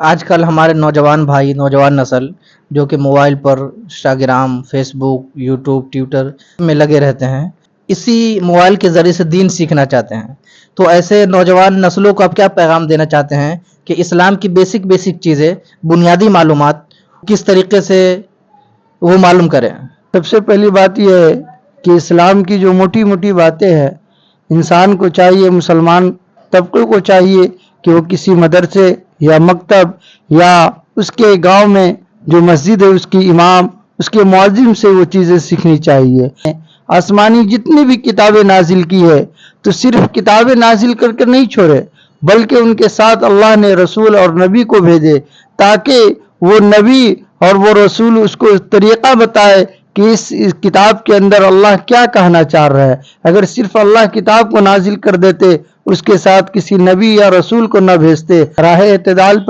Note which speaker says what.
Speaker 1: آج کل ہمارے نوجوان بھائی نوجوان نسل جو کہ موبائل پر انسٹاگرام فیس بک یوٹیوب ٹویٹر میں لگے رہتے ہیں، اسی موبائل کے ذریعے سے دین سیکھنا چاہتے ہیں۔ تو ایسے نوجوان نسلوں کو آپ کیا پیغام دینا چاہتے ہیں کہ اسلام کی بیسک چیزیں، بنیادی معلومات کس طریقے سے وہ معلوم کریں؟
Speaker 2: سب سے پہلی بات یہ ہے کہ اسلام کی جو موٹی موٹی باتیں ہیں، انسان کو چاہیے، مسلمان طبقے کو چاہیے کہ وہ کسی مدرسے یا مکتب یا اس کے گاؤں میں جو مسجد ہے اس کی امام، اس کے معظم سے وہ چیزیں سیکھنی چاہیے۔ آسمانی جتنی بھی کتابیں نازل کی ہے تو صرف کتابیں نازل کر کے نہیں چھوڑے، بلکہ ان کے ساتھ اللہ نے رسول اور نبی کو بھیجے تاکہ وہ نبی اور وہ رسول اس کو طریقہ بتائے کہ اس کتاب کے اندر اللہ کیا کہنا چاہ رہا ہے۔ اگر صرف اللہ کتاب کو نازل کر دیتے، اس کے ساتھ کسی نبی یا رسول کو نہ بھیجتے، راہ اعتدال پر